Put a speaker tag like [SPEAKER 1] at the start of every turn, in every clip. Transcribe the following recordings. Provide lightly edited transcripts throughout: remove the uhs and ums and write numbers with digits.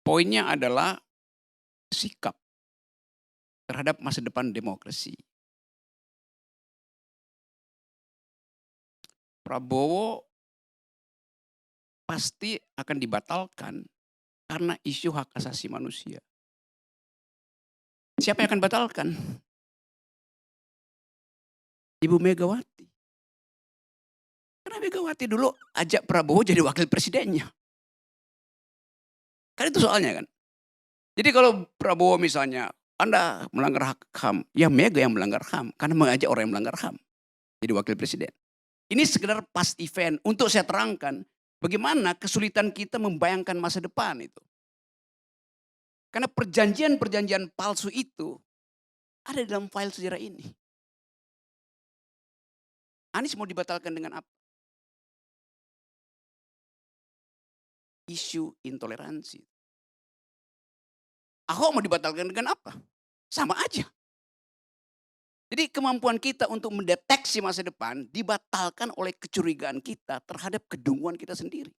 [SPEAKER 1] Poinnya adalah sikap terhadap masa depan demokrasi. Prabowo pasti akan dibatalkan karena isu hak asasi manusia. Siapa yang akan batalkan? Ibu Megawati. Karena Megawati dulu ajak Prabowo jadi wakil presidennya. Kan itu soalnya kan. Jadi kalau Prabowo misalnya, Anda melanggar hak HAM, ya Mega yang melanggar HAM. Karena mengajak orang yang melanggar HAM jadi wakil presiden. Ini sekedar past event untuk saya terangkan bagaimana kesulitan kita membayangkan masa depan itu. Karena perjanjian-perjanjian palsu itu ada dalam file sejarah ini. Anies mau dibatalkan dengan apa? Isu intoleransi. Ahok mau dibatalkan dengan apa? Sama aja. Jadi kemampuan kita untuk mendeteksi masa depan dibatalkan oleh kecurigaan kita terhadap kedunguan kita sendiri.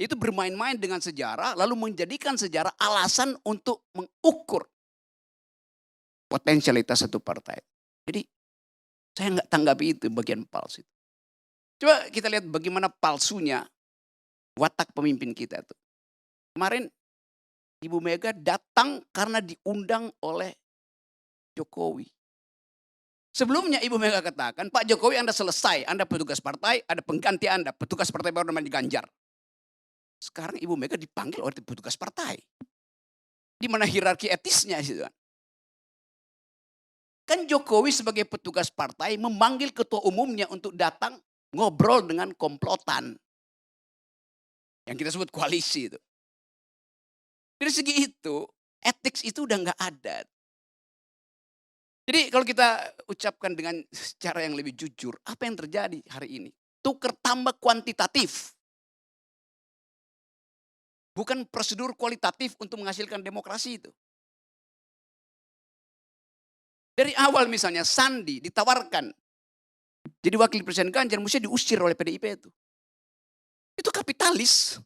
[SPEAKER 1] Itu bermain-main dengan sejarah lalu menjadikan sejarah alasan untuk mengukur potensialitas satu partai. Jadi saya nggak tanggapi itu bagian palsu. Coba kita lihat bagaimana palsunya watak pemimpin kita tuh. Kemarin Ibu Mega datang karena diundang oleh Jokowi. Sebelumnya Ibu Mega katakan, Pak Jokowi Anda selesai, Anda petugas partai, ada pengganti Anda, petugas partai baru namanya Ganjar. Sekarang Ibu Mega dipanggil oleh petugas partai. Di mana hierarki etisnya gitu kan. Kan Jokowi sebagai petugas partai memanggil ketua umumnya untuk datang ngobrol dengan komplotan. Yang kita sebut koalisi itu. Dari segi itu, etik itu udah nggak ada. Jadi kalau kita ucapkan dengan cara yang lebih jujur, apa yang terjadi hari ini? Tukar tambah kuantitatif. Bukan prosedur kualitatif untuk menghasilkan demokrasi itu. Dari awal misalnya Sandi ditawarkan jadi wakil presiden Ganjar, mesti diusir oleh PDIP itu. Itu kapitalis.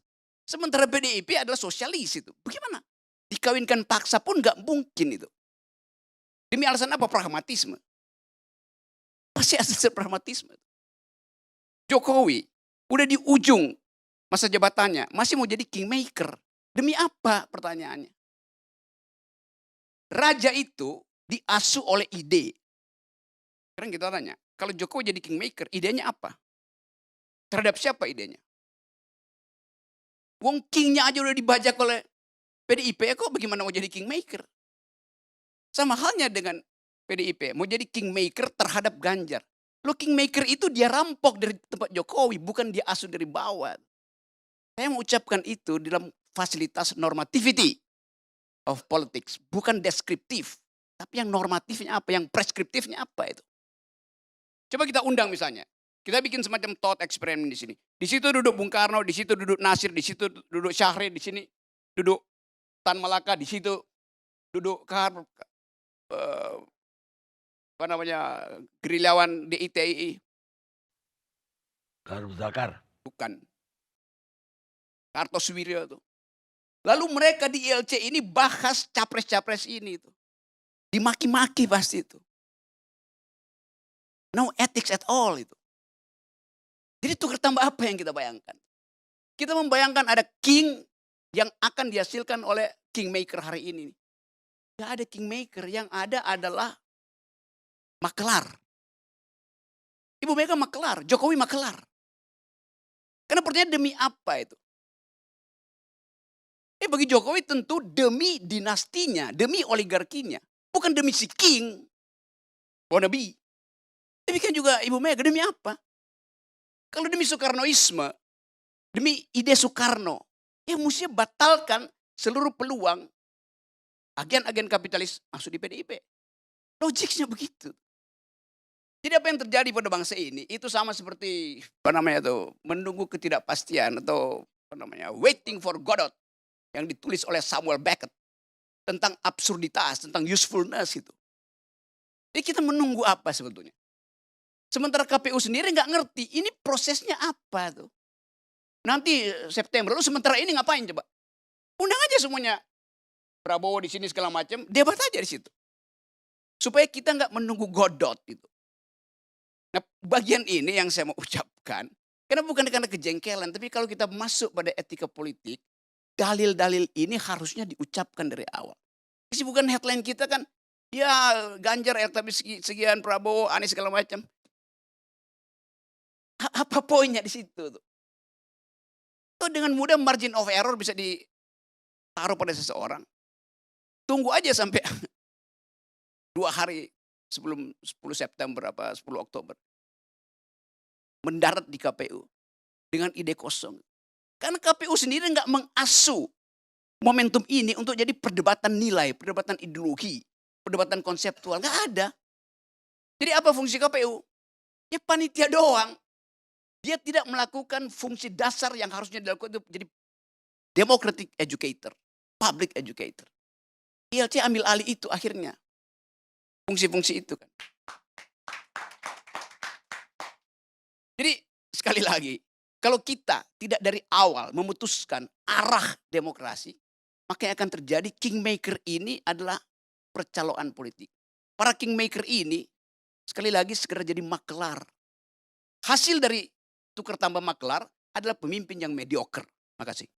[SPEAKER 1] Sementara PDIP adalah sosialis itu. Bagaimana? Dikawinkan paksa pun nggak mungkin itu. Demi alasan apa? Pragmatisme. Pasti asal pragmatisme. Jokowi udah di ujung masa jabatannya, masih mau jadi kingmaker. Demi apa pertanyaannya? Raja itu diasuh oleh ide. Sekarang kita tanya, kalau Jokowi jadi kingmaker, idenya apa? Terhadap siapa idenya? Wong kingnya aja udah dibajak oleh PDIP, kok bagaimana mau jadi kingmaker? Sama halnya dengan PDIP, mau jadi kingmaker terhadap Ganjar. Lo kingmaker itu dia rampok dari tempat Jokowi, bukan dia asuh dari bawah. Saya mengucapkan itu dalam fasilitas normativity of politics, bukan deskriptif. Tapi yang normatifnya apa, yang preskriptifnya apa itu. Coba kita undang misalnya, kita bikin semacam thought experiment di sini. Di situ duduk Bung Karno, di situ duduk Nasir, di situ duduk Syahrir, di sini duduk Tan Malaka, di situ duduk apa namanya, gerilyawan DITII.
[SPEAKER 2] Zakar.
[SPEAKER 1] Bukan. Kartosuwiryo itu. Lalu mereka di ILC ini bahas capres-capres ini itu. Dimaki-maki pasti itu. No ethics at all itu. Jadi tukar tambah apa yang kita bayangkan? Kita membayangkan ada king yang akan dihasilkan oleh kingmaker hari ini. Tidak ada kingmaker, yang ada adalah makelar. Ibu Mega makelar, Jokowi makelar. Karena pertanyaan demi apa itu? Bagi Jokowi tentu demi dinastinya, demi oligarkinya. Bukan demi si king, wannabe. Demikian juga Ibu Mega, demi apa? Kalau demi Soekarnoisme, demi ide Soekarno, mesti batalkan seluruh peluang agen-agen kapitalis masuk di PDIP. Logiknya begitu. Jadi apa yang terjadi pada bangsa ini itu sama seperti menunggu ketidakpastian atau waiting for Godot yang ditulis oleh Samuel Beckett tentang absurditas, tentang usefulness itu. Jadi kita menunggu apa sebetulnya? Sementara KPU sendiri nggak ngerti ini prosesnya apa tuh. Nanti September, lalu sementara ini ngapain coba? Undang aja aja semuanya. Prabowo di sini segala macam, debat aja di situ. Supaya kita nggak menunggu godot gitu. Nah, bagian ini yang saya mau ucapkan, karena bukan karena kejengkelan, tapi kalau kita masuk pada etika politik, dalil-dalil ini harusnya diucapkan dari awal. Kesibukan headline kita kan, ya Ganjar elektabilitas sekian, Prabowo, Anies segala macam. Apa poinnya di situ tuh? Tuh dengan mudah margin of error bisa ditaruh pada seseorang. Tunggu aja sampai 2 hari sebelum 10 September apa 10 Oktober. Mendarat di KPU dengan ide kosong. Karena KPU sendiri nggak mengasuh momentum ini untuk jadi perdebatan nilai, perdebatan ideologi, perdebatan konseptual, nggak ada. Jadi apa fungsi KPU? Ya panitia doang. Dia tidak melakukan fungsi dasar yang harusnya dilakukan untuk jadi democratic educator, public educator. ILC ambil alih itu akhirnya. Fungsi-fungsi itu kan. Jadi sekali lagi, kalau kita tidak dari awal memutuskan arah demokrasi, maka yang akan terjadi kingmaker ini adalah percaloan politik. Para kingmaker ini sekali lagi sekedar jadi makelar. Hasil dari tukar tambah makelar adalah pemimpin yang mediocre. Makasih.